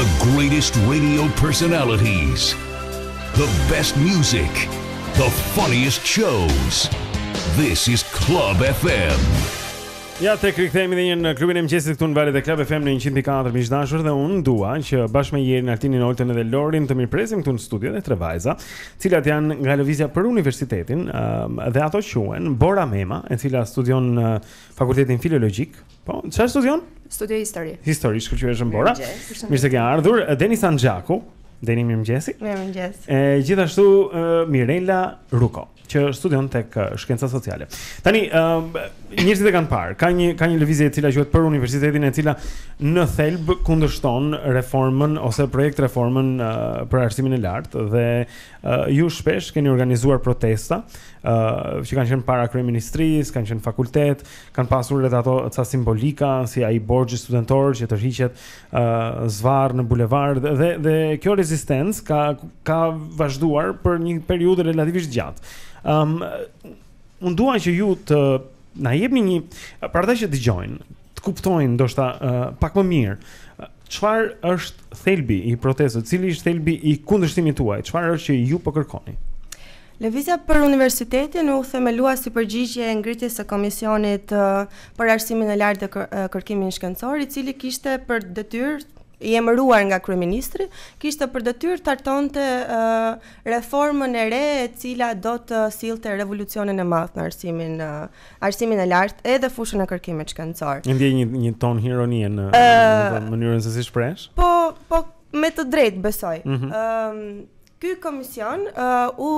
The greatest radio personalities. The best music. The funniest shows. This is Club FM. Ja, tek rikthehemi edhe një në klubin e mëngjesit këtu në valët e Club FM në 104 miqdashur dhe unë dua që bashkë me Jerin, Altinin, Oltën dhe Lorin të mirpresim këtu në studio dhe tre vajza, të cilat janë nga lëvizja për universitetin, dhe ato quhen Bora Mema, e cila studion në Fakultetin Filologjik. Po, çfarë studion? Studio histori. Histori, shkëlqyesh Bora. Mirë se ke ardhur. Deni Sanxhaku, Deni mirëmëngjesi. Mirëmëngjes. Gjithashtu Mirela Ruko, që studion tek shkenca sociale. Tani, njerëzit e kanë parë, ka një lëvizje e cila quhet për universitetin, e cila në thelb kundërshton reformën ose projekt reformën për arsimin e lartë dhe ju shpesh keni organizuar protesta që kanë qenë para kryeministrisë, kanë qenë fakultet, kanë pasur edhe ato ca simbolika si ai borxhi studentor që tërhiqet zvarr në bulevard dhe kjo rezistencë ka vazhduar për një periudhë relativisht gjatë. Unë dua që ju të na jepni një, për ata që dëgjojnë, të kuptojnë ndoshta pak më mirë, çfarë është thelbi i protestës, cili është thelbi i kundërshtimit tuaj, çfarë është që ju po kërkoni? Lëvizja për universitetin u themelua si përgjigje e ngritjes së komisionit për arsimin e lartë dhe kërkimin shkencor, i cili kishte për detyrë, i emëruar nga kryeministri, kishte për detyrë të hartonte reformën e re e cila do të sillte revolucionin e madh në arsimin e lartë edhe fushën e kërkimit shkencor. Ndjej një ton ironie në mënyrën se si shprehesh? Po me të drejtë besoj. Ky komision u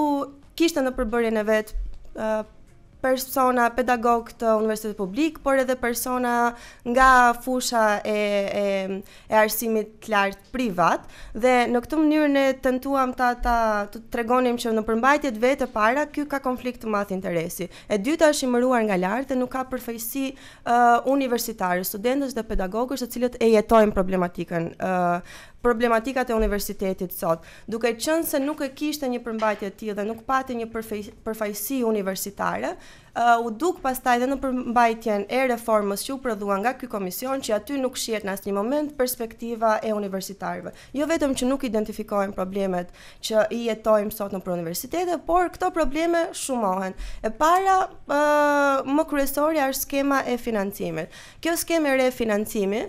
kishte në përbërjen e vet persona pedagog të universitetit publik, por edhe persona nga fusha e arsimit lartë privat, dhe në këtë mënyrë ne tentuam ta të tregonim që në përmbajtjet vetë para ky ka konflikt të madh interesi. E dyta është imëruar nga lart dhe nuk ka përfaqësi universitare, studentësh dhe pedagogësh të cilët e jetojnë problematikat e universitetit sot, duke qenë se nuk e kishte një përmbajtje të tillë dhe nuk pati një përfaqësi universitare, u duk pastaj dhe në përmbajtjen e reformës që u prodhua nga ky komision që aty nuk shihet në asnjë moment perspektiva e universitarëve. Jo vetëm që nuk identifikohen problemet që i jetojmë sot nëpër universitete, por këto probleme shumohen. E para më kryesore është skema e financimit. Kjo skemë e re financimi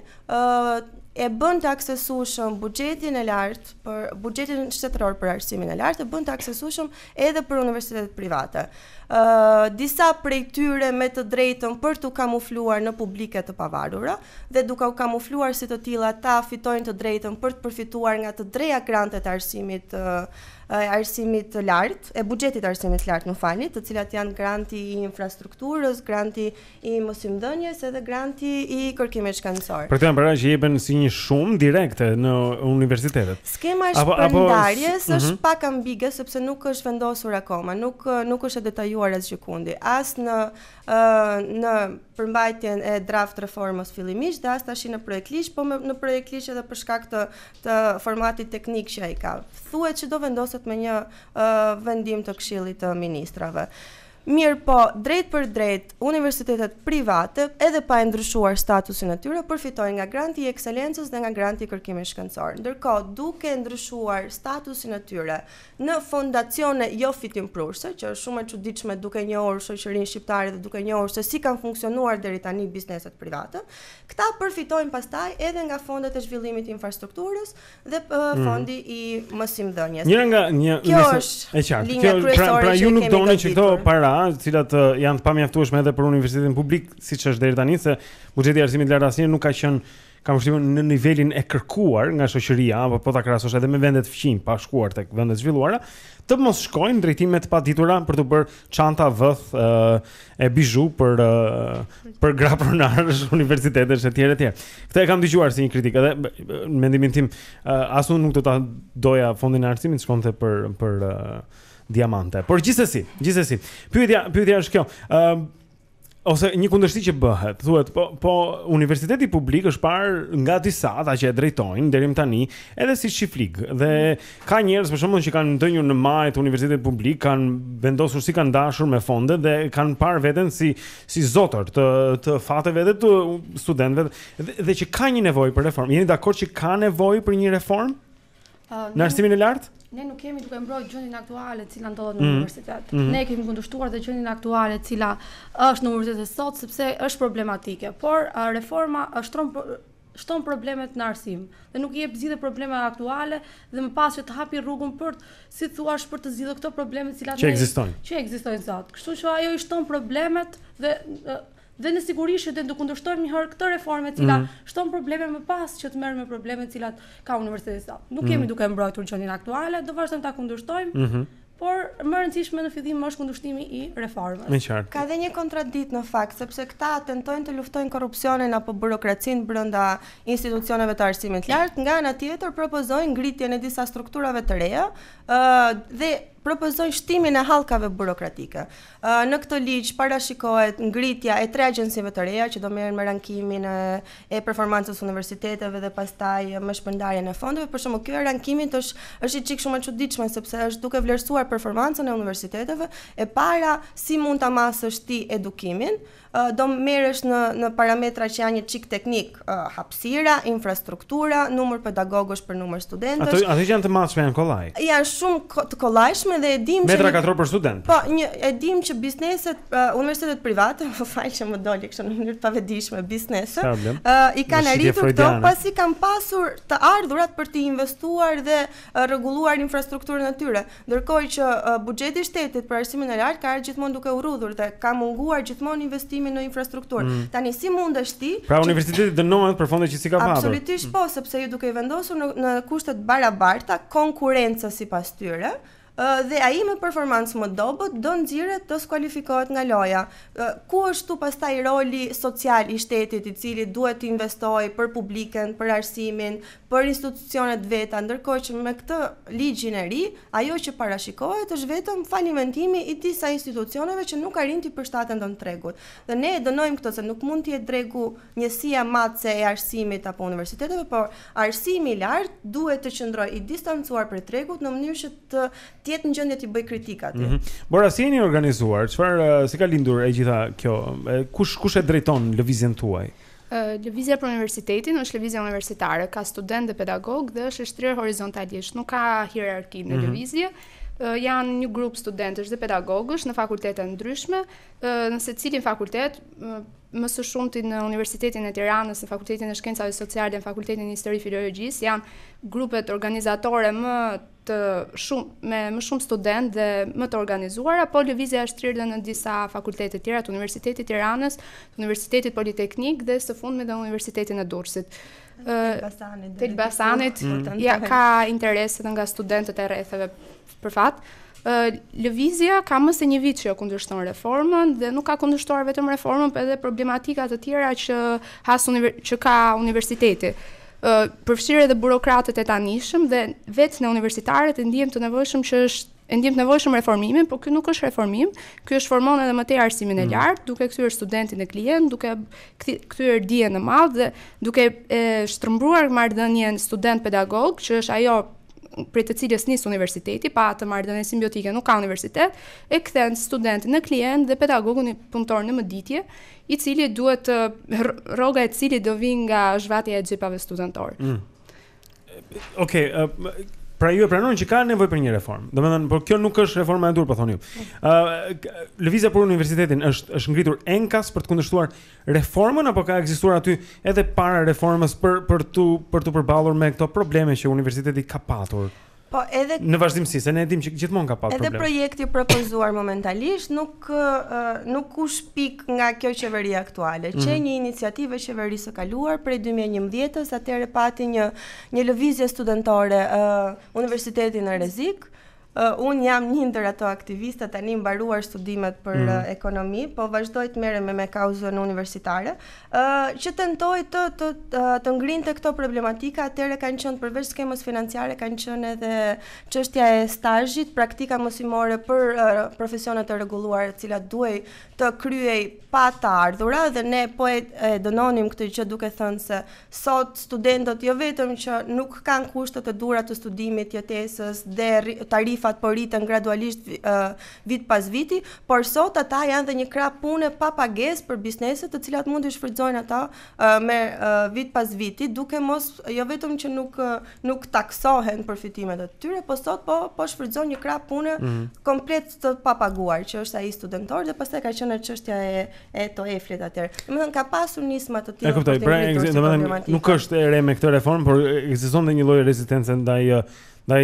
e bën të aksesueshëm buxhetin e lartë për buxhetin shtetëror për arsimin e lartë, e bën të aksesueshëm edhe për universitetet private. Disa prej tyre me të drejtën për të kamufluar në publike të pavarura dhe duke u kamufluar si të tilla ta fitojnë të drejtën për të përfituar nga të dreja grantet e arsimit të lartë, e buxhetit të arsimit të lartë, më falni, të cilat janë granti i infrastrukturës, granti i mosimdhënies edhe granti i kërkimit shkencor. Për këtë para që jepen si një shumë direkte në universitetet. Skema e shpërndarjes është pak ambige sepse nuk është vendosur akoma, nuk është e detajuar as gjikundi, as në përmbajtjen e draft reformës fillimisht dhe as tash në projekt ligj, po në projekt ligj edhe për shkak të formatit teknik që ai ka. Thuhet që do vendoset me një vendim të Këshillit të Ministrave. Mirë po, drejt për drejt, universitetet private, edhe pa e ndryshuar statusin e tyre, përfitojnë nga granti i ekselencës dhe nga granti i kërkimit shkencor. Ndërkohë, duke ndryshuar statusin e tyre në fondacione jo fitimprurse, që është shumë e çuditshme duke njohur shoqërinë shqiptare dhe duke njohur se si kanë funksionuar deri tani bizneset private, këta përfitojnë pastaj edhe nga fondet e zhvillimit të infrastrukturës dhe fondi i mosimdhënies. Kjo është linja kryesore pra ju nuk doni që këto para të cilat janë të pamjaftueshme edhe për universitetin publik, siç është deri tani, se buxheti i arsimit lartë asnjëherë nuk ka qenë në nivelin e kërkuar nga shoqëria, apo po ta krahasosh edhe me vendet fqinj pa shkuar tek vendet zhvilluara, të mos shkojnë drejtime të paditura për të bërë çanta vëth e bizhu për gra pronarësh, universitetesh etj etj. Këtë e kam dëgjuar si një kritikë edhe në mendimin tim, as unë nuk do ta doja fondin e arsimit shkonte për diamante. Por gjithsesi, pyetja është kjo. ose një kundërshti që bëhet, thuhet, po universiteti publik është parë nga disa ata që e drejtojnë deri më tani, edhe si shiflig. Dhe ka njerëz për shembull që kanë ndënjur në majt universitetit publik, kanë vendosur si kanë dashur me fonde dhe kanë parë veten si zotër të fateve dhe të studentëve dhe që ka një nevojë për reformë. Jeni dakord që ka nevojë për një reformë? Në arsimin e lartë? Ne nuk kemi duke mbrojtur gjendjen aktuale e cila ndodhet në universitet. Ne kemi kundërshtuar të gjendjen aktuale e cila është në universitet sot sepse është problematike, por reforma shton problemet në arsim dhe nuk i jep zgjidhje problemeve aktuale dhe më pas që të hapi rrugën për si thuaç për të zgjidhur këto probleme të cilat që ekzistojnë sot. Kështu që ajo i shton problemet dhe në sigurisht që do kundërshtojmë një herë këtë reformë e cila shton probleme më pas që të merrem me problemet të cilat ka universiteti sot. Nuk kemi duke mbrojtur gjendjen aktuale, do vazhdojmë ta kundërshtojmë. Por më rëndësishme në fillim është kundërshtimi i reformës. Ka dhe një kontradikt në fakt, sepse këta tentojnë të luftojnë korrupsionin apo burokracinë brenda institucioneve të arsimit lart, nga ana tjetër propozojnë ngritjen e disa strukturave të reja dhe propozojnë shtimin e hallkave burokratike. Në këtë ligj parashikohet ngritja e 3 agjencive të reja që do merren me rankimin e performancës universiteteve dhe pastaj me shpërndarjen e fondeve. Për shembull, ky rankimi është i çik shumë e çuditshme sepse është duke vlerësuar performancën e universiteteve e para si mund ta masësh ti edukimin, do merresh në parametra që janë një çik teknik, hapësira, infrastruktura, numër pedagogësh për numër studentësh. Ato që janë të madhshme janë kollaj. Janë shumë të kollajshme dhe e dim metra katror për student. Po, e dim që bizneset, universitetet private, më fal që më doli kështu në mënyrë të pavëdijshme, bizneset, i kanë arritur këto pasi kanë pasur të ardhurat për të investuar dhe rregulluar infrastrukturën e tyre. Ndërkohë që buxheti i shtetit për arsimin e lartë ka gjithmonë duke u rrudhur dhe ka munguar gjithmonë investimin në infrastrukturë. Tani si mundesh ti? Pra universiteti dënohet për fonde që si ka patur. Absolutisht po, sepse ju duke i vendosur në kushte të barabarta, konkurrencë sipas tyre, dhe ai me performancë më dobët do nxirret të skualifikohet nga loja. Ku është tu pastaj roli social i shtetit i cili duhet të investojë për publikën, për arsimin, për institucionet veta, ndërkohë që me këtë ligjin e ri, ajo që parashikohet është vetëm falimentimi i disa institucioneve që nuk arrin të përshtaten ndonë tregut. Dhe ne dënojmë këtë se nuk mund të jetë dregu njësia matëse e arsimit apo universiteteve, por arsimi i lartë duhet të qëndrojë i distancuar prej tregut në mënyrë që të jetë në gjendje të bëj kritika atje. Bora, si jeni organizuar? Çfarë si ka lindur e gjitha kjo? Kush e drejton lëvizjen tuaj? Lëvizja për universitetin është lëvizja universitare, ka student dhe pedagog dhe është e shtrirë horizontalisht, nuk ka hierarki në lëvizje. Janë një grup studentësh dhe pedagogësh në fakultete ndryshme, në secilin fakultet, më së shumti në Universitetin e Tiranës, në Fakultetin e Shkencave Sociale, në Fakultetin e Histori Filologjisë, janë grupet organizatore me më shumë student dhe më të organizuara, po lëvizja është shtritur në disa fakultete tjera, të Universitetit të Tiranës, të Universitetit Politeknik dhe së fundmi dhe Universitetin e Durrësit. Të Elbasanit, ka interese nga studentët e rrethave për fat. Lëvizja ka më se një vit që kundërshton reformën dhe nuk ka kundërshtuar vetëm reformën, por edhe problematika të tjera që ka universiteti. Përfshirë edhe burokratët e tanishëm dhe vetë në universitarët e ndihem të nevojshëm reformimin, por ky nuk është reformim, ky është formon edhe më tej arsimin e lartë, duke kthyer studentin në klient, duke kthyer dijen në mall dhe duke shtrëmbruar marrëdhënien student-pedagog, që është ajo për të cilës nis universiteti, pa të marrëdhënie simbiotike nuk ka universitet, e kthen studentin në klient dhe pedagogun i punëtor në mëditje, i cili duhet rroga e cili do vinë nga zhvatja e xhepave studentor. Okej, pra ju e pranoni që ka nevojë për një reformë. Domethënë, por kjo nuk është reforma e dur, po thoni ju. Lëvizja për universitetin është ngritur enkas për të kundërshtuar reformën apo ka ekzistuar aty edhe para reformës për të përballur me këto probleme që universiteti ka patur? Po edhe në vazhdimsi, se ne e dim që gjithmonë ka pasur probleme. Edhe projekti propozuar momentalisht nuk u shpik nga kjo qeveri aktuale, që një iniciativë e qeverisë së kaluar prej 2011-s, atëherë pati një lëvizje studentore universiteti në rrezik. Unë jam një ndër ato aktivista tani mbaruar studimet për ekonomi, po vazhdoj të merrem me kauzën universitare, që tentoj të ngrinte këto problematika. Atëherë kanë qenë përveç skemës financiare, kanë qenë edhe çështja e stazhit, praktika mësimore për profesionet të rregulluar, të cilat duhej të kryej pa të ardhura, dhe ne po e dënonim këtë gjë duke thënë se sot studentët jo vetëm që nuk kanë kushtet e duhura të studimit, jetesës dhe tarifat po rriten gradualisht vit pas viti, por sot ata janë dhe një krah pune pa pagesë për bizneset të cilat mund të shfrytëzojnë ata me vit pas viti, duke mos jo vetëm që nuk taksohen përfitimet e tyre, po sot po shfrytëzojnë një krah pune komplet të papaguar, që është ai studentor, dhe pastaj ka qenë çështja e TOEFL-it atëherë. Domethënë ka pasur nisma të tilla. E kuptoj, domethënë nuk është e re me këtë reformë, por ekziston dhe një lloj rezistence ndaj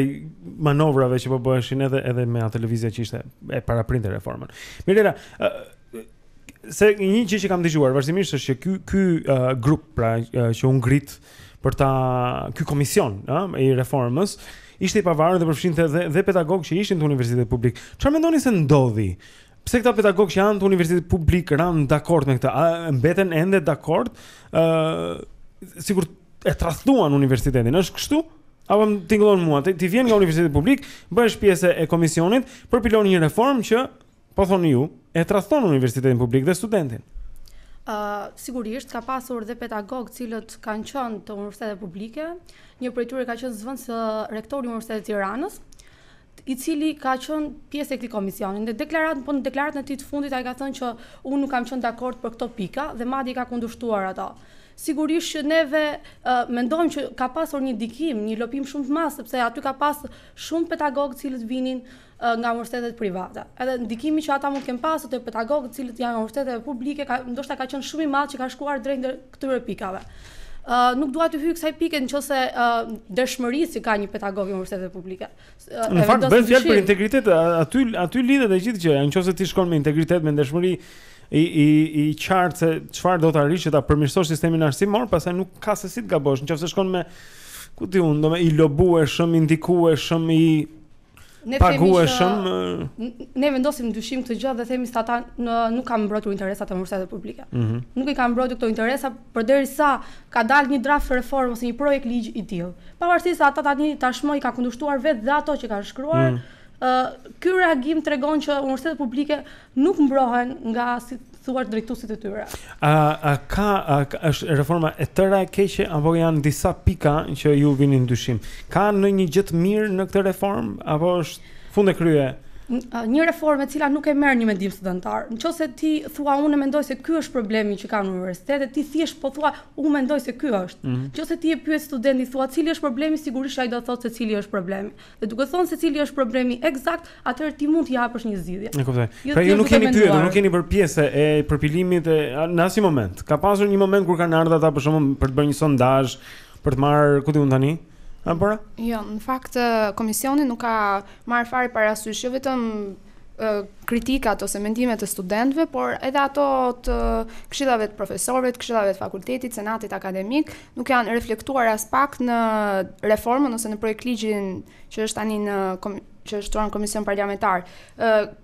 manovrave që po bëheshin edhe me atë lëvizje që ishte e paraprinte reformën. Mirëra, se një gjë që kam dëgjuar vazhdimisht është që ky grup pra që u ngrit për ky komision, i reformës, ishte i pavarur dhe përfshinte dhe pedagogë që ishin të universitetit publik. Çfarë mendoni se ndodhi? Pse këta pedagogë që janë të universitetit publik ranë dakord me këtë? A mbeten ende dakord? Sigur e tradhtuan universitetin, është kështu? Apo më tingëllon mua, ti vjen nga universiteti publik, bëhesh pjesë e komisionit për piloni një reformë që, po thoni ju, e tradhton universitetin publik dhe studentin. Sigurisht ka pasur dhe pedagogë cilët kanë qenë të universitetet publike. Një prej tyre ka qenë zëvendës rektori i Universitetit të Tiranës, i cili ka qenë pjesë e këtij komisioni. Në deklaratën e tij të fundit ai ka thënë që unë nuk kam qenë dakord për këto pika dhe madje ka kundërshtuar ato. Sigurisht që neve mendojmë që ka pasur një ndikim, një lopim shumë të madh, sepse aty ka pas shumë pedagogë cilët vinin nga universitetet private. Edhe ndikimi që ata mund të kenë pasur te pedagogët cilët janë nga universitetet publike, ndoshta ka qenë shumë i madh që ka shkuar drejt këtyre pikave. Nuk dua të hyj kësaj pike nëse dëshmërisë që ka një pedagog i universitetit publike. Në fakt bëhet fjalë për integritet, aty lidhet e gjithë gjëja. Nëse ti shkon me integritet, me dëshmëri i qartë se çfarë do të arrish që ta përmirësosh sistemin arsimor, pastaj nuk ka se si të gabosh. Nëse shkon me ku ti unë, i lobueshëm, i ndikueshëm, i pagueshëm. Ne vendosim ndryshim këtë gjë dhe themi se ata nuk kanë mbrojtur interesat e universitetit publike. Nuk i kanë mbrojtur këto interesa përderisa ka dalë një draft reform ose një projekt ligj i tillë. Pavarësisht se ata tashmë i ka kundërshtuar vetë dhe ato që kanë shkruar, ky reagim tregon që universitetet publike nuk mbrohen nga thuar drejtuesit e tyre. Është reforma e tëra e keqe apo janë disa pika që ju vinin dyshim? Ka ndonjë gjë të mirë në këtë reformë apo është fund e krye? Një reformë e cila nuk e merr një mendim studentar. Nëse ti thua unë mendoj se ky është problemi që ka në universitet, ti thjesht po thua unë mendoj se ky është. Nëse ti e pyet studentin thua cili është problemi, sigurisht ai do të thotë se cili është problemi. Dhe duke thënë se cili është problemi eksakt, atëherë ti mund të japësh një zgjidhje. E kuptoj. Pra ju nuk keni pyetur, nuk keni bërë pjesë e përpilimit në asnjë moment. Ka pasur një moment kur kanë ardhur ata për shembull për të bërë një sondazh, për të marrë ku diun tani? Jo, në fakt komisioni nuk ka marrë fare parasysh jo vetëm kritikat ose mendimet e studentëve, por edhe ato të këshillave të profesorëve, të këshillave të fakultetit, senatit akademik, nuk janë reflektuar as pak në reformën ose në projekt ligjin që është tani që është shtuar në komision parlamentar.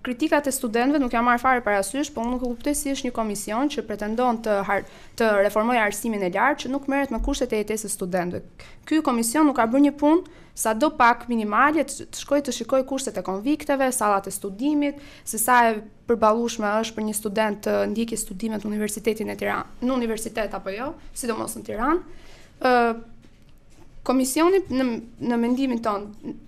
Kritikat e studentëve nuk janë marrë fare parasysh, por unë nuk e kuptoj si është një komision që pretendon të reformojë arsimin e lartë që nuk merret me kushtet e jetesës së studentëve. Ky komision nuk ka bërë një punë sado pak minimale të shikoj kushtet e konvikteve, sallat e studimit, se sa e përballueshme është për një student të ndjekë studimet në Universitetin e Tiranës, në universitet apo jo, sidomos në Tiranë. Komisioni në mendimin ton,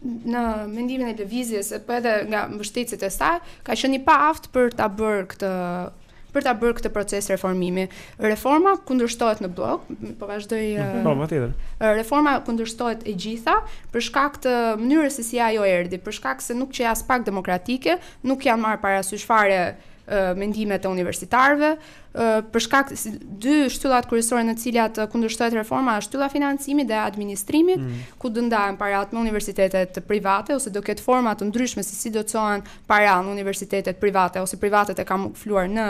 në mendimin e lëvizjes, po edhe nga mbështetësit e saj, ka qenë i paaft për ta bërë këtë proces reformimi. Reforma kundërshtohet në blok, po vazhdoj. Reforma kundërshtohet e gjitha për shkak të mënyrës se si ajo erdhi, për shkak se nuk që as pak demokratike, nuk janë marrë parasysh fare mendimet e universitarëve, për shkak dy shtyllat kryesore në të cilat kundërshtohet reforma është shtylla financimit dhe administrimit, ku do ndahen parat në universitetet private ose do ketë forma të ndryshme se si do të çohen para në universitetet private ose privatet e kamufluar në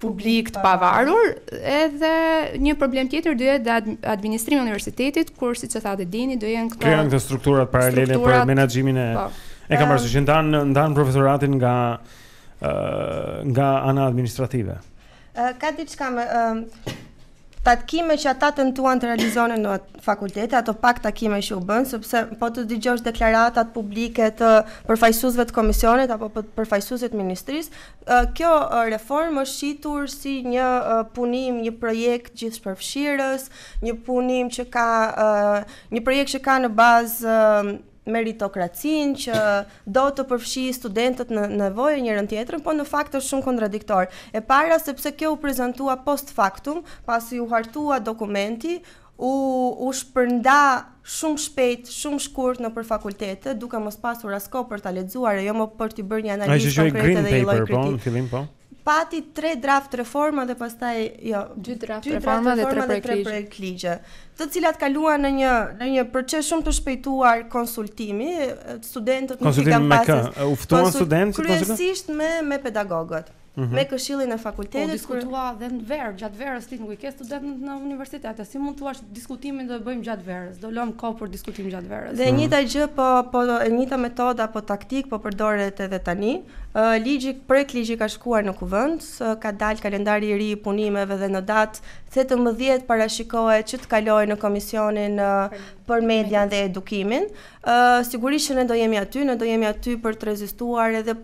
publik të pavarur, edhe një problem tjetër do jetë administrimi i universitetit, kur siç e thatë Deni, do jenë këto strukturat paralele për menaxhimin E kam parasysh që ndan profesoratin nga ana administrative. Ka diçka me tatkime që ata tentuan të realizonin në fakultete, ato pak takime që u bën, sepse po të dëgjosh deklaratat publike të përfaqësuesve të komisionit apo përfaqësuesit të ministrisë, kjo reformë është shitur si një punim, një projekt gjithëpërfshirës, një punim që ka një projekt që ka në bazë meritokracinë, që do të përfshijë studentët në nevojë njërin tjetrin, po në fakt është shumë kontradiktor. E para sepse kjo u prezantua post factum, pasi u hartua dokumenti, u shpërnda shumë shpejt, shumë shkurt në për fakultete, duke mos pasur as kohë për ta lexuar, jo më për të bërë një analizë konkrete dhe një lloj kritike. Pati 3 draft reforma dhe pastaj 2 draft reforma dhe 3 projekt ligje, të cilat kaluan në një proces shumë të shpejtuar konsultimi, studentët nuk i kanë pasur. U ftuan studentët kryesisht me pedagogët. Me këshillin e fakultetit. Diskutua dhe në verë, gjatë verës ti nuk i ke studentët në universitete, si mund thua diskutimin do e bëjmë gjatë verës, do lëm kohë për diskutim gjatë verës. Dhe njëjta gjë njëjta metodë apo taktik po përdoret edhe tani. Projekt ligji ka shkuar në kuvend, ka dalë kalendari I ri I punimeve dhe në datë 18 parashikohet që të kalojë në komisionin për median dhe edukimin. Sigurisht që ne do jemi aty për të rezistuar edhe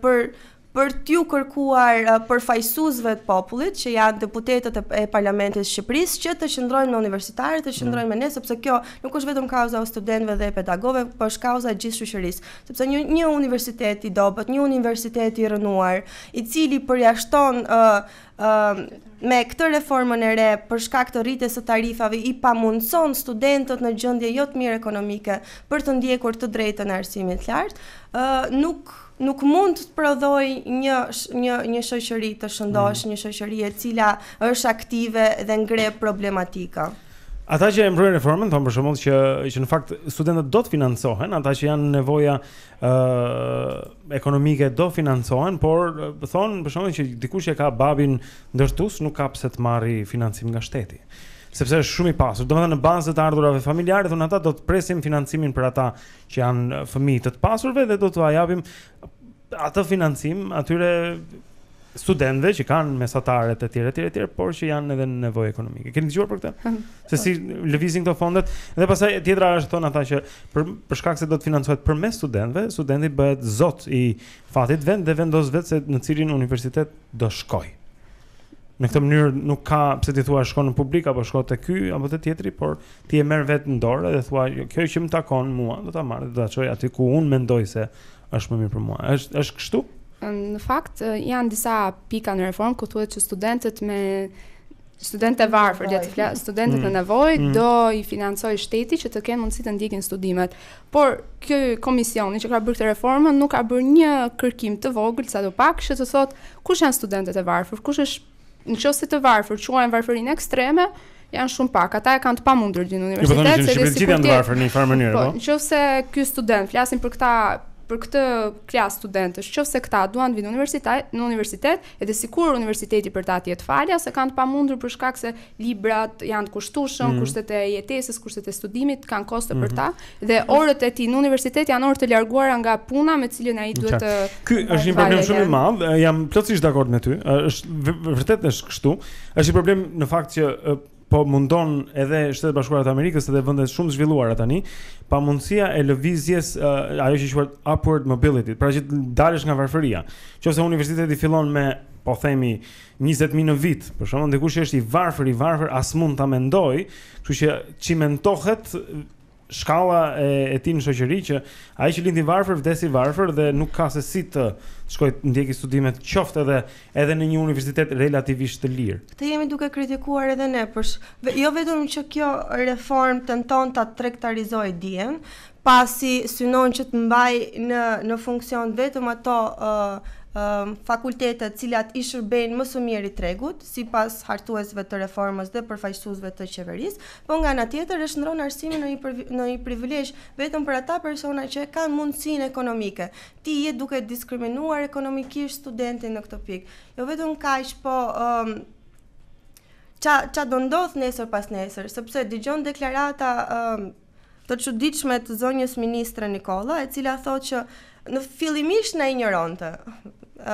për t'ju kërkuar përfaqësuesve të popullit, që janë deputetët e Parlamentit të Shqipërisë, që të qëndrojnë me universitarët, të qëndrojnë me ne, sepse kjo nuk është vetëm kauza e studentëve dhe e pedagogëve, por është kauza e gjithë shoqërisë. Sepse një universitet I dobët, një universitet I rënuar, I cili përjashton me këtë reformën e re për shkak të rritjes së tarifave I pamundson studentët në gjendje jo të mirë ekonomike për të ndjekur të drejtën e arsimit të lartë, nuk mund të prodhoj një shoqëri të shëndosh, një shoqëri e cila është aktive dhe ngre problematika. Ata që e mbrojnë reformën thonë për shembull që në fakt studentët do të financohen, ata që janë nevoja ekonomike do financohen, por thonë për shembull që dikush që ka babin ndërtues nuk ka pse të marrë financim nga shteti. Sepse është shumë I pasur. Domethënë në bazë të ardhurave familjare, thonë ata do të presim financimin për ata që janë fëmijë të pasurve dhe do t'u japim atë financim atyre studentëve që kanë mesataret e tjerë, por që janë edhe në nevojë ekonomike. Keni dëgjuar për këtë? Se si lëvizin këto fondet? Dhe pastaj tjetra është thonë ata që për shkak se do të financohet përmes studentëve, studenti bëhet zot I fatit vend dhe vendos vetë se në cilin universitet do shkojë. Në këtë mënyrë nuk ka pse ti thua shkon në publik apo shko te ky apo te tjetri, por ti e merr vetë në dorë dhe thua kjo që më takon mua, do ta marr, do ta çoj aty ku unë mendoj se është më mirë për mua. Është kështu? Në fakt janë disa pika në reformë ku thuhet që studentët e varfër, studentët në nevojë do I financojë shteti që të kenë mundësi të ndjekin studimet. Por ky komisioni që ka bërë këtë reformën nuk ka bërë një kërkim të vogël sadopak që të thotë kush janë studentët e varfër, kush është nëse të varfër quajnë varfërinë ekstreme, janë shumë pak. Ata e kanë të pamundur në universitet se gjithë janë të varfër në një farë mënyrë, po. Nëse ky student, flasim për këtë klasë studentësh, nëse këta duan të vinë në universitet, edhe sikur universiteti për ta jetë falja, se kanë të pamundur për shkak se librat janë të kushtueshëm, kushtet e jetesës, kushtet e studimit kanë koste për ta, dhe orët e tij në universitet janë orë të larguara nga puna me cilën ai duhet të. Ky është një problem shumë I madh, jam plotësisht dakord me ty. Vërtet është kështu. Është një problem në fakt që po mundon edhe Shtetet Bashkuara të Amerikës edhe vendet shumë zhvilluara tani, pa mundësia e lëvizjes ajo që quhet upward mobility, pra që dalësh nga varfëria. Qofse universiteti fillon me, po themi, 20.000 në vit, për shembull, dikush që është I varfër as mund ta mendoj, kështu që çimentohet shkalla e tij në shoqëri që ai që lindi varfër vdesi varfër dhe nuk ka se si të shkojë të ndjekë studimet qoftë edhe në një universitet relativisht të lirë. Këtë jemi duke kritikuar edhe ne, jo vetëm që kjo reformë tenton ta tregtarizojë dijen, pasi synon që të mbajë në funksion vetëm ato fakultetet cilat I shërbejnë më së miri tregut, sipas hartuesve të reformës dhe përfaqësuesve të qeverisë, po nga ana tjetër e shndron arsimin në një privilegj vetëm për ata persona që kanë mundësinë ekonomike. Ti je duke diskriminuar ekonomikisht studentin në këtë pikë. Jo vetëm kaq, po ça do ndodh nesër pas nesër, sepse dëgjon deklarata të çuditshme të zonjës ministre Nikolla, e cila thotë që në fillimisht na ignoronte.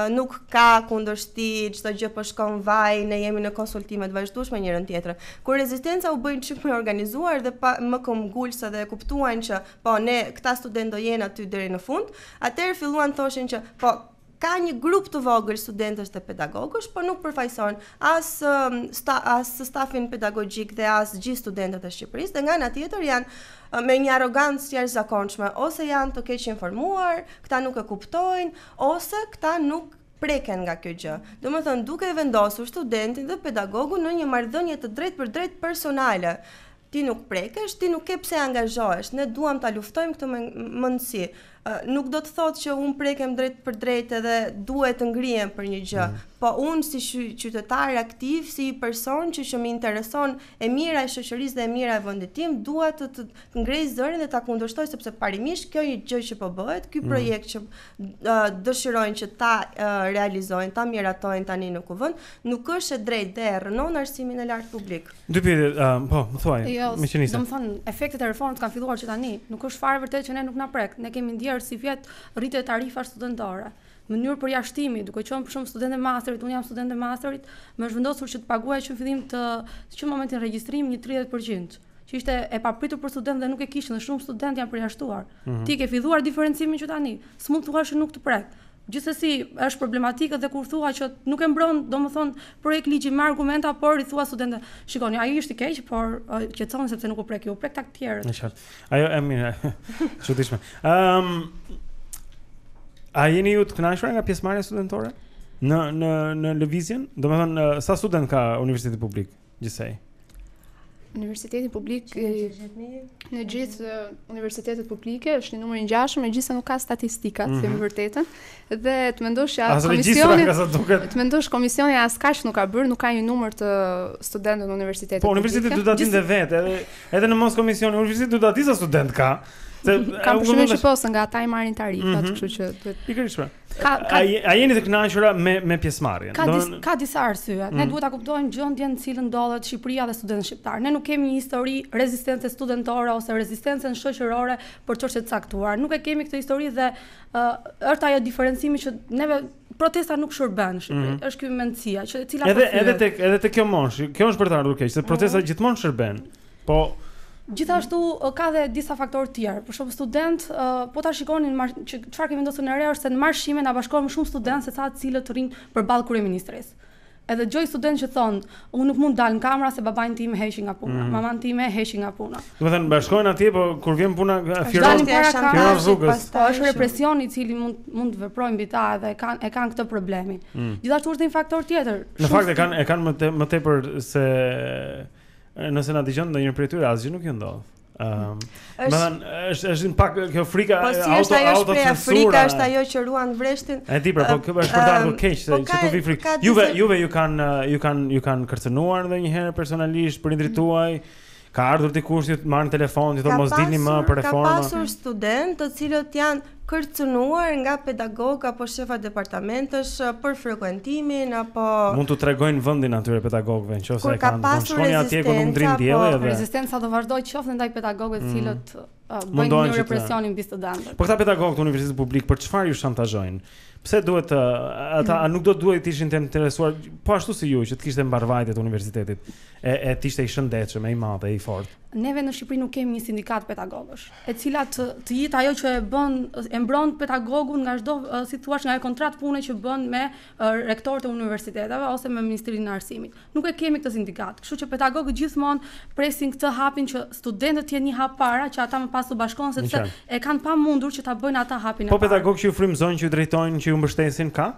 Nuk ka kundërshti, çdo gjë po shkon vaj, ne jemi në konsultime të vazhdueshme njërin tjetrin. Kur rezistenca u bën çik më organizuar dhe më këmbgulse dhe kuptuan që po ne këta studentë do jenë aty deri në fund, atëherë filluan thoshin që po ka një grup të vogël studentësh dhe pedagogësh, por nuk përfaqëson as stafin pedagogjik dhe as gjithë studentët e Shqipërisë, dhe nga ana tjetër janë me një arrogancë jashtëzakonshme, ose janë të keq informuar, këta nuk e kuptojnë, ose këta nuk preken nga kjo gjë. Domethënë, duke vendosur studentin dhe pedagogun në një marrëdhënie të drejtë për drejtë personale. Ti nuk prekesh, ti nuk ke pse angazhohesh, ne duam ta luftojmë këtë mendësi. Nuk do të thotë që unë prekem drejt për drejt edhe duhet të ngrihem për një gjë, po unë si qytetar aktiv, si person që më intereson e mira e shoqërisë dhe e mira e vendit tim, dua të ngrej zërin dhe ta kundërshtoj, sepse parimisht kjo një gjë që po bëhet, ky projekt që dëshirojnë që ta realizojnë, ta miratojnë tani në kuvend, nuk është e drejtë dhe rënon arsimin e lartë publik. Dy pyetje, po, më thuaj, më qenisë. Domethënë, efektet e reformës kanë filluar që tani, nuk është fare vërtet që ne nuk na prek. Ne kemi ndjer si vjet rritet tarifa studentare. Në mënyrë përjashtimi, duke qenë për shumë studentë masterit, unë jam studente masterit, më është vendosur që të paguaj që në fillim që momentin regjistrimi një 30%, që ishte e papritur për studentë dhe nuk e kishin, dhe shumë studentë janë përjashtuar. Ti ke filluar diferencimin që tani, s'mund thua që nuk të prek. Gjithsesi është problematikë dhe kur thua që nuk e mbron, domethënë, projekt ligji me argumenta, por i thua studentëve, shikoni, ai është i keq, por qetësoni sepse nuk u prek, u prek ta të tjerët. Në qartë. Ajo e mirë. Çuditshme. A jeni ju të kënaqur nga pjesëmarrja studentore në lëvizjen? Domethënë, sa student ka Universiteti Publik gjithsej? Universiteti publik në gjithë universitetet publike është një numër i ngjashëm, megjithëse nuk ka statistika, të themi vërtetën, dhe të mendosh komisioni as kaq nuk ka bërë, nuk ka një numër të studentëve në universitetet publike. Po universiteti duhet ta dinte vetë, edhe në mos komisioni, universiteti duhet ta di sa student ka. Kam përshtypjen që po, nga ata i marrin tarifat, kështu që duhet. Pikërisht. A jeni të kënaqura me pjesëmarrjen? Ka disa arsye. Ne duhet ta kuptojmë gjendjen në cilën ndodhet Shqipëria dhe studentët shqiptar. Ne nuk kemi një histori rezistence studentore ose rezistencë shoqërore për çështje të caktuara. Nuk e kemi këtë histori dhe është ajo diferencimi që neve protesta nuk shërben në Shqipëri. Është ky mendësia që e cila edhe te kjo moshë. Kjo është për të ardhur keq, se protesta gjithmonë shërben. Po gjithashtu ka dhe disa faktorë tjerë. Për shembull student, po ta shikonin që çfarë kemi vendosur në re është se në marshime na bashkohen shumë studentë se sa të cilët rrinë përballë kryeministrisë. Edhe gjoj student që thonë, unë nuk mund dal në kamera se babain tim heqi nga puna, maman time heqi nga puna. Domethënë bashkohen atje, po kur vjen puna firon rrugës. Po është represioni i cili mund të veprojë mbi ta dhe e kanë këtë problemi. Gjithashtu është një faktor tjetër. Në fakt e kanë më tepër se nëse na dëgjon ndonjë prej tyre asgjë nuk ju ndodh. Është pak kjo frika autocensura. Është ajo që ruan vreshtin. E di pra, po kjo është për të ardhur keq se që tu vi frikë. Juve ju kanë kërcënuar ndonjëherë personalisht prindrit tuaj. Ka ardhur dikush që të marrin telefon, që thonë mos dilni më për reformë. Ka pasur studentë të cilët janë kërcënuar nga pedagog apo shefa departamentesh për frekuentimin apo mund t'u tregojnë vendin atyre pedagogëve nëse e kanë shkoni atje ku nuk ndrin dielli edhe rezistenca do vazhdojë qoftë ndaj pedagogëve të cilët bëjnë një represionin mbi studentët. Po këta pedagogë të Universitetit Publik për çfarë ju shantazhojnë? Pse duhet ata nuk do duhet të ishin të interesuar po ashtu si ju që të kishte mbarvajtje të universitetit e të ishte i shëndetshëm, i madh, i fortë. Neve në Shqipëri nuk kemi një sindikat pedagogësh, e cila të jetë ajo që e mbron pedagogun nga çdo si thua nga kontratë pune që bën me rektorët e universiteteve ose me Ministrinë e Arsimit. Nuk e kemi këtë sindikat. Kështu që pedagogët gjithmonë presin këtë hapin që studentët të jenë një hap para që ata më pas u bashkohen sepse e kanë pamundur që ta bëjnë ata hapin e parë. Po pedagogë që ju frymëzojnë, që ju drejtojnë, që ju mbështesin ka?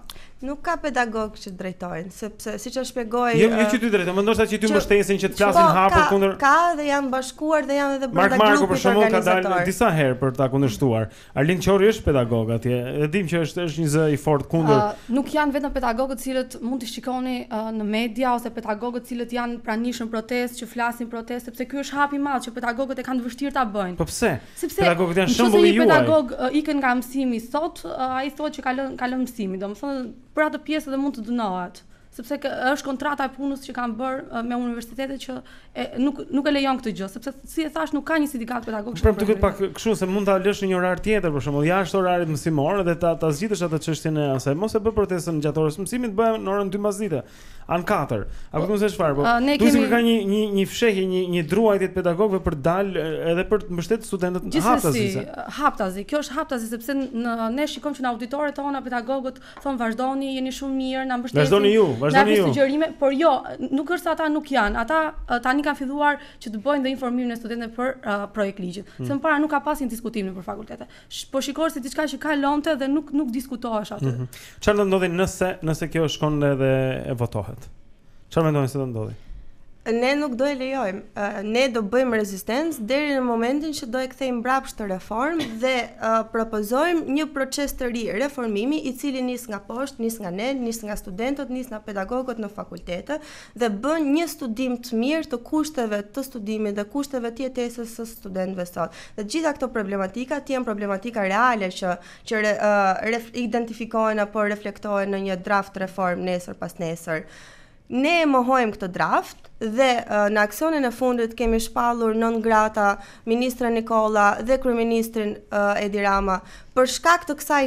Nuk ka pedagogë që drejtojnë, sepse siç e shpjegoj. Jo që ty drejtojnë, ndoshta që ty mbështesin, që të flasin hapur kundër. Ka dhe janë bashkuar dhe janë edhe brenda grupit organizator. Marko ka dalë disa herë për ta kundërshtuar. Arlind Qorri është pedagog atje. E dim që është një zë i fortë kundër. Nuk janë vetëm pedagogët të cilët mund të shikoni në media ose pedagogët të cilët janë pranishëm protestë, që flasin protestë, sepse ky është hap i madh që pedagogët e kanë të vështirë ta bëjnë. Po pse? Sepse pedagogët janë shembulli juaj. Nëse një pedagog ikën nga mësimi sot, ai thotë që ka lënë mësimin, domethënë për atë pjesë edhe mund të dënohet. sepse është kontrata e punës që kanë bërë me universitetet që nuk e lejon këtë gjë, sepse si e thash nuk ka një sindikat pedagogik. Për duket pak kështu se mund ta lësh në një orar tjetër, për shembull, jashtë orarit mësimor dhe ta zgjidhësh atë çështjen e asaj. Mos e bë protestën gjatë orës mësimit, bëj në orën 12. An 4. Apo nuk e di çfarë, po. Duhet ka një fshehje, një druajtje të pedagogëve për dalë edhe për të mbështetur studentët haptazi. Haptazi. Kjo është haptazi sepse ne shikojmë që në auditoret tona pedagogët thonë vazhdoni, jeni shumë mirë, na mbështetni. Vazhdoni ju. Sugjerime, por jo, nuk është se ata nuk janë. Ata tani kanë filluar që të bëjnë dhe informimin e studentëve për projekt ligjit. Se më para nuk ka pasur diskutim nëpër fakultete. Po shikosh se diçka që kalonte dhe nuk diskutohesh aty. Çfarë do ndodhi nëse kjo shkon edhe e votohet? Çfarë mendoni se do ndodhi? Ne nuk do e lejojmë. Ne do bëjmë rezistencë deri në momentin që do e kthejmë mbrapsht të reformë dhe propozojmë një proces të ri reformimi i cili nis nga poshtë, nis nga ne, nis nga studentët, nis nga pedagogët në fakultete dhe bën një studim të mirë të kushteve të studimit dhe kushteve të jetesës së studentëve sot. Dhe gjitha këto problematika janë problematika reale që identifikohen apo reflektohen në një draft reform nesër pas nesër. Ne mohojmë këtë draft dhe në aksionin e fundit kemi shpallur non grata ministra Nikola dhe kryeministrin Edi Rama për shkak të kësaj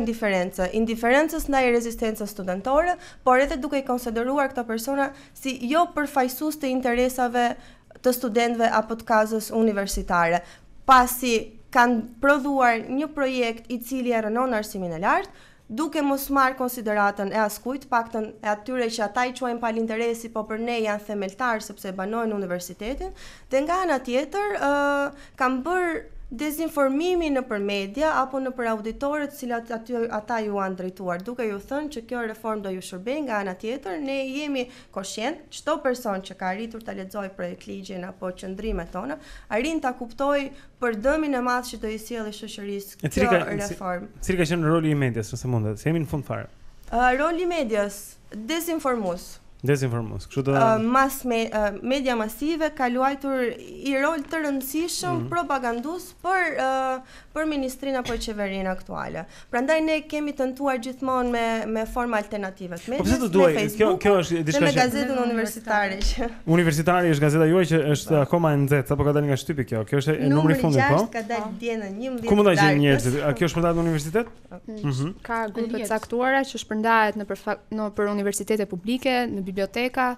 indiferencës ndaj rezistencës studentore, por edhe duke i konsideruar këto persona si jo përfaqësues të interesave të studentëve apo të kazës universitare, pasi kanë prodhuar një projekt i cili e rënon arsimin e lartë, duke mos marrë konsideratën e askujt, paktën e atyre që ata i quajnë palinteresi, po për ne janë themeltar sepse banojnë universitetin, dhe nga ana tjetër kanë bërë dezinformimi nëpër media apo nëpër auditorët cilat ata ju kanë drejtuar, duke ju thënë që kjo reformë do ju shërbejë. Nga ana tjetër, ne jemi koshient, çdo person që ka arritur ta lexojë projekt ligjin apo qëndrimet tona, arrin ta kuptojë për dëmin e madh që do i sjellë shoqërisë kjo reformë. Cili ka qenë roli i medias, nëse mundet? Se jemi në fund fare. Roli i medias, dezinformues. Kështu do media masive ka luajtur i rol të rëndësishëm propagandus për ministrinë apo qeverinë aktuale. Prandaj ne kemi tentuar gjithmonë me forma alternative të medias. Po pse do duaj? Kjo është diçka me gazetën universitare. Universitari është gazeta juaj që është akoma e nxehtë, apo ka dalë nga shtypi kjo? Kjo është e numri i fundit, po? Ka dalë dje në 11. Ku mund ta gjejnë njerëzit? A kjo shpërndahet në universitet? Ka grupe të caktuara që shpërndahet nëpër universitete publike, në biblioteka,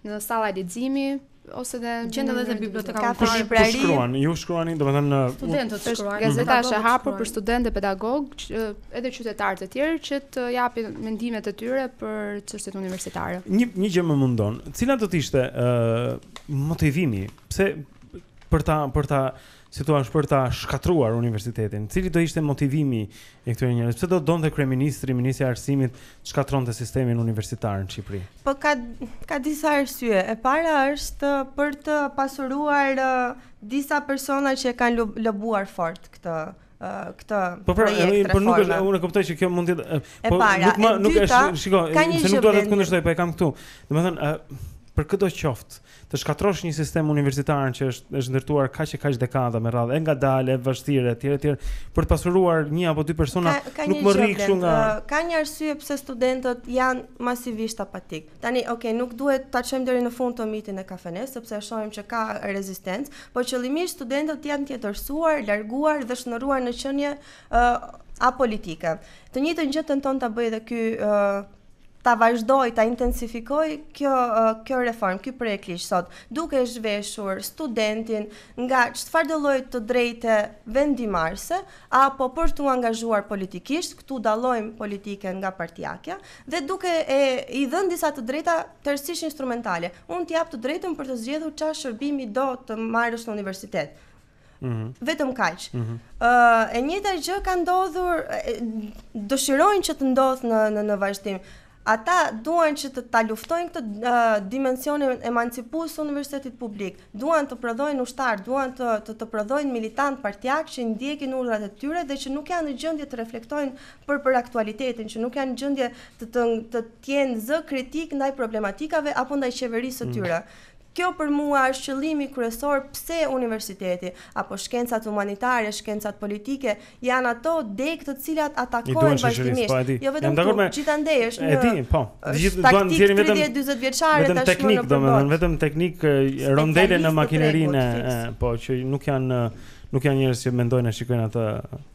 në salla leximi ose gjende edhe te biblioteka kombëtare. Ju shkruani, domethënë studentët shkruajnë. Gazeta është e hapur për studentë, pedagogë, edhe qytetarë të tjerë që të japin mendimet e tyre për çështjet universitare. Një gjë më mundon. Cila do të ishte motivimi? Pse për ta situash për ta shkatruar universitetin? Cili do ishte motivimi i këtyre njerëzve? Pse do donte kryeministri, ministri i arsimit shkatronte sistemin universitar në Shqipëri? Po ka disa arsye. E para është për të pasuruar disa persona që kanë lobuar fort këtë projekt reforme. Nuk është, unë kuptoj që kjo mund të nuk është, shiko, se nuk dua të kundërshtoj, po e kam këtu. Domethënë, për këto qoftë, të shkatrosh një sistem universitar që është ndërtuar kaq dekada me radhë, e ngadalë, vështirë, etj, për të pasuruar një apo dy persona, nuk më rri kështu nga. Ka një arsye pse studentët janë masivisht apatik. Tani, nuk duhet ta çojmë deri në fund të mitin e kafenes, sepse shohim që ka rezistencë, por qëllimisht studentët janë tjetërsuar, larguar dhe shndërruar në qenie apolitike. Të njëjtën gjë tenton ta bëjë edhe ky ta vazhdoj, ta intensifikoj kjo reformë, ky projekt ligj sot, duke zhveshur studentin nga çfarë do lloj të drejtë vendimarrëse apo për t'u angazhuar politikisht, këtu dallojmë politikën nga partiakja, dhe duke i dhënë disa të drejta tërësisht instrumentale. Unë t'jap të drejtën për të zgjedhur çfarë shërbimi do të marrësh në universitet. Vetëm kaq. E njëjta gjë ka ndodhur, dëshirojnë që të ndodhë në vazhdim. Ata duan që të ta luftojnë këtë dimensionin emancipues të universitetit publik, duan të prodhojnë ushtar, duan të prodhojnë militant partijak që ndjekin urdhrat e tyre dhe që nuk janë në gjendje të reflektojnë për aktualitetin, që nuk janë në gjendje të jenë zë kritik ndaj problematikave apo ndaj qeverisë së tyre. Kjo për mua është qëllimi kryesor pse universiteti apo shkencat humanitare, shkencat politike janë ato deg të cilat atakojnë vazhdimisht. Jo vetëm këtu, gjithandej është një taktik 30-40 vjeçare tashmë. Vetëm teknik, domethënë vetëm teknik rondele në makinerinë, po që nuk janë njerëz që mendojnë e shikojnë atë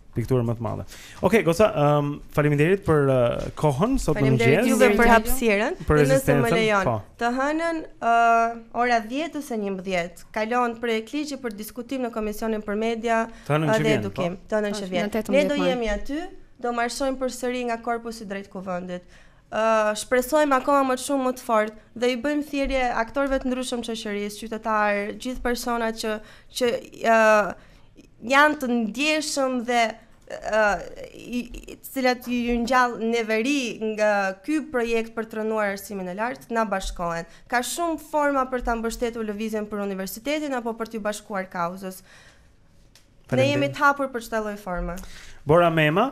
pikturë më të madhe. Okej, goca, faleminderit për kohën sot në mëngjes. Faleminderit juve për hapësirën. Nëse më lejon. Të hënën ora 10 ose 11 kalon projekt ligji për diskutim në Komisionin për Media dhe Edukim. Të hënën që vjen. Ne do jemi aty, do marshojmë përsëri nga korpusi drejt kuvendit. Shpresojmë akoma më shumë më të fortë dhe i bëjmë thirrje aktorëve të ndryshëm shoqërisë, qytetarë, gjithë personat që janë të ndjeshëm dhe cilat ju ngjall neveri nga ky projekt për të rënuar arsimin e lartë, na bashkohen. Ka shumë forma për ta mbështetur lëvizjen për universitetin apo për t'ju bashkuar kauzës. Ne jemi të hapur për çdo lloj forme. Bora Mema,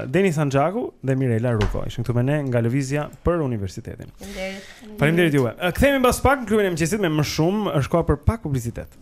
Denis Sanxhaku dhe Mirela Ruko ishin këtu me ne nga lëvizja për universitetin. Faleminderit. Faleminderit juve. Kthehemi mbas pak në klubin e mëngjesit me më shumë, është koha për pak publicitet.